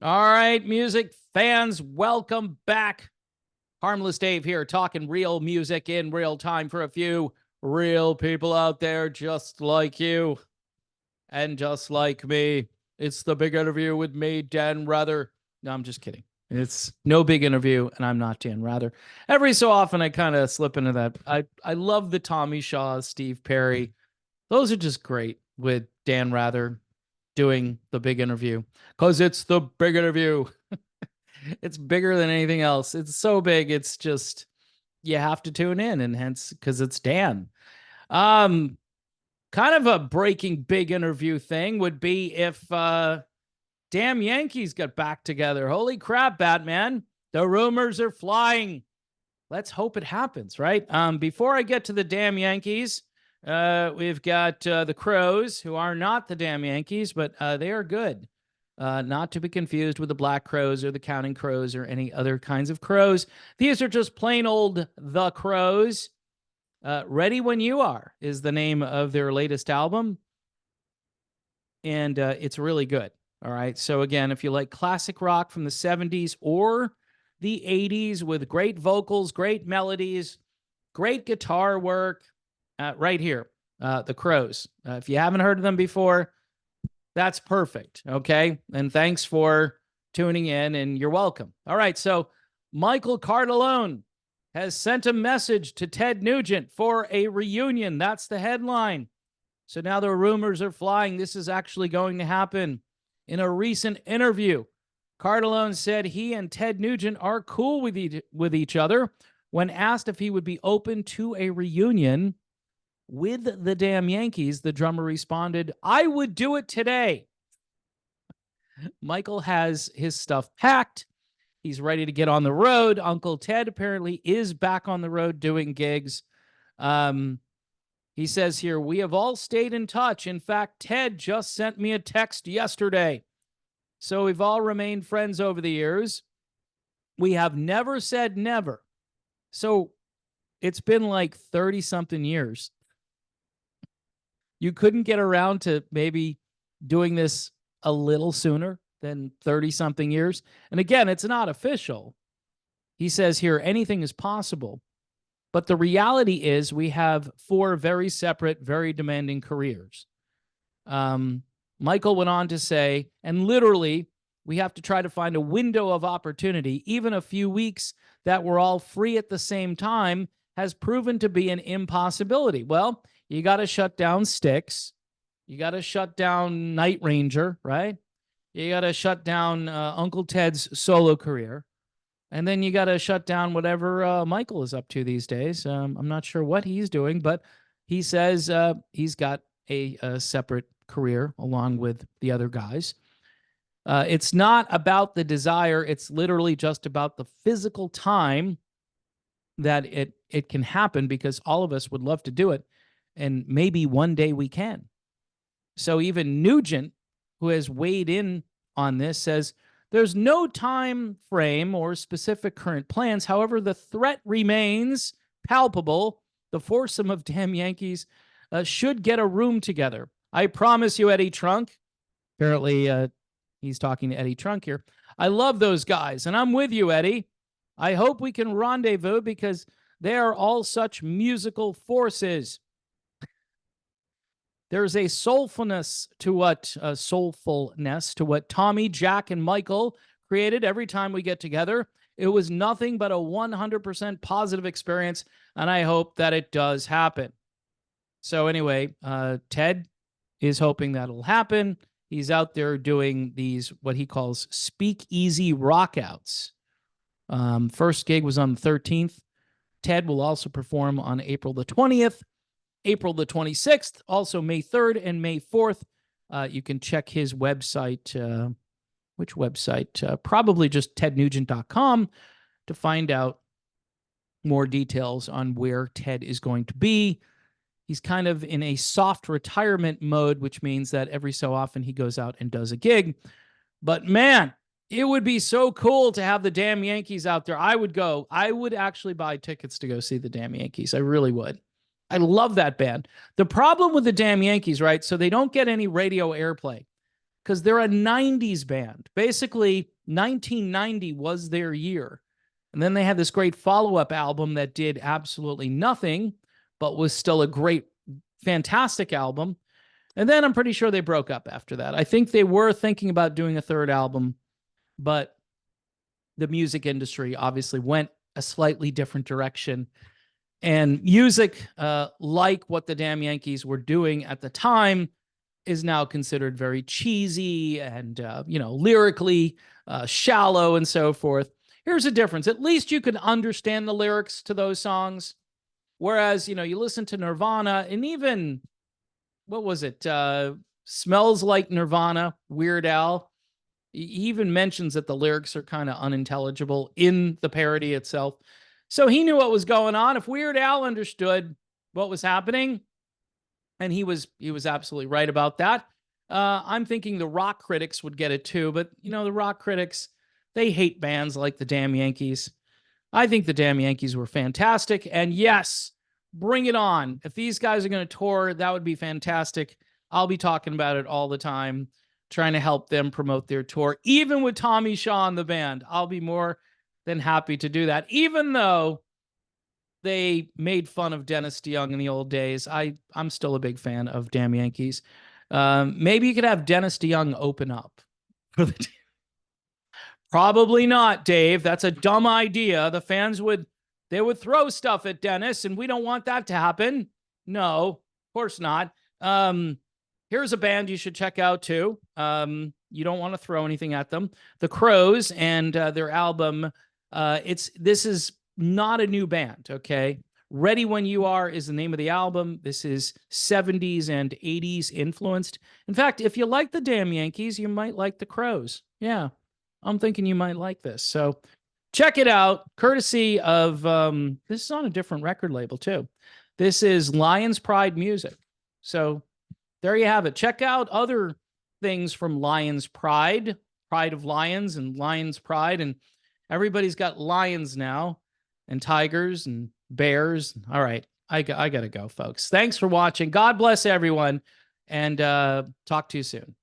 All right, music fans, welcome back. Harmless Dave here, talking real music in real time for a few real people out there just like you and just like me. It's the big interview with me, Dan Rather. No, I'm just kidding. It's no big interview, and I'm not Dan Rather. Every so often, I kind of slip into that. I love the Tommy Shaw, Steve Perry. Those are just great with Dan Rather doing the big interview because it's the big interview. It's bigger than anything else. It's so big. It's just, you have to tune in, and hence because it's Dan. Um, Kind of a breaking big interview thing would be if damn Yankees got back together. Holy crap, Batman. The rumors are flying. Let's hope it happens, right? Before I get to the damn Yankees, we've got the Crows, who are not the damn Yankees, but they are good. Not to be confused with the Black Crows or the Counting Crows or any other kinds of crows. These are just plain old The Crows. Ready When You Are is the name of their latest album, and it's really good. All right. So, again, if you like classic rock from the 70s or the 80s with great vocals, great melodies, great guitar work, right here, The Crows. If you haven't heard of them before, that's perfect. Okay. And thanks for tuning in, and you're welcome. All right. So, Michael Cardellone has sent a message to Ted Nugent for a reunion. That's the headline. So now the rumors are flying. This is actually going to happen. In a recent interview, Cardellone said he and Ted Nugent are cool with each other. When asked if he would be open to a reunion with the damn Yankees, the drummer responded, "I would do it today." Michael has his stuff packed. He's ready to get on the road. Uncle Ted apparently is back on the road doing gigs. He says here, "We have all stayed in touch. In fact, Ted just sent me a text yesterday. So we've all remained friends over the years. We have never said never." So it's been like 30 something years. You couldn't get around to maybe doing this a little sooner than 30 something years. And again, it's not official. He says here, anything is possible. But the reality is we have four very separate, very demanding careers. Michael went on to say, and literally, we have to try to find a window of opportunity. Even a few weeks that we're all free at the same time has proven to be an impossibility. Well, you got to shut down Styx. You got to shut down Night Ranger, right? You got to shut down Uncle Ted's solo career. And then you got to shut down whatever Michael is up to these days. I'm not sure what he's doing, but he says he's got a separate career along with the other guys. It's not about the desire. It's literally just about the physical time that it can happen, because all of us would love to do it. And maybe one day we can. So even Nugent, who has weighed in on this, says there's no time frame or specific current plans. However, the threat remains palpable. The foursome of damn Yankees should get a room together. I promise you, Eddie Trunk. Apparently, he's talking to Eddie Trunk here. I love those guys, and I'm with you, Eddie. I hope we can rendezvous because they are all such musical forces. There's a soulfulness to what Tommy, Jack, and Michael created every time we get together. It was nothing but a 100% positive experience, and I hope that it does happen. So anyway, Ted is hoping that'll happen. He's out there doing these, what he calls speakeasy rockouts. First gig was on the 13th. Ted will also perform on April the 20th. April the 26th, also May 3rd and May 4th. You can check his website. Which website? Probably just tednugent.com to find out more details on where Ted is going to be. He's kind of in a soft retirement mode, which means that every so often he goes out and does a gig. But man, it would be so cool to have the damn Yankees out there. I would go. I would actually buy tickets to go see the damn Yankees. I really would. I love that band. The problem with the damn Yankees, right? So they don't get any radio airplay. because they're a 90s band. Basically, 1990 was their year. And then they had this great follow-up album that did absolutely nothing, but was still a great, fantastic album. And then I'm pretty sure they broke up after that. I think they were thinking about doing a third album, but the music industry obviously went a slightly different direction. And music, like what the damn Yankees were doing at the time, is now considered very cheesy and, lyrically shallow and so forth. Here's a difference. At least you can understand the lyrics to those songs. Whereas, you listen to Nirvana and even, what was it? Smells Like Nirvana, Weird Al. He even mentions that the lyrics are kind of unintelligible in the parody itself. So he knew what was going on. If Weird Al understood what was happening, and he was absolutely right about that. I'm thinking the rock critics would get it too, but the rock critics, they hate bands like the damn Yankees. I think the damn Yankees were fantastic, and yes, bring it on. If these guys are going to tour, that would be fantastic. I'll be talking about it all the time, trying to help them promote their tour. Even with Tommy Shaw in the band, I'll be more than happy to do that, even though they made fun of Dennis DeYoung in the old days. I'm still a big fan of damn Yankees. Maybe you could have Dennis DeYoung open up for the team. Probably not, Dave. That's a dumb idea. The fans would throw stuff at Dennis, and we don't want that to happen. No, of course not. Here's a band you should check out too. You don't want to throw anything at them. The Crows and their album. This is not a new band, okay? Ready When You Are is the name of the album. This is 70s and 80s influenced. In fact, if you like the damn Yankees, you might like the Crows. Yeah, I'm thinking you might like this. So check it out, courtesy of, this is on a different record label too. This is Lion's Pride Music. So there you have it. Check out other things from Lion's Pride, Pride of Lions and Lion's Pride. And everybody's got lions now, and tigers and bears. All right. I got to go, folks. Thanks for watching. God bless everyone. And talk to you soon.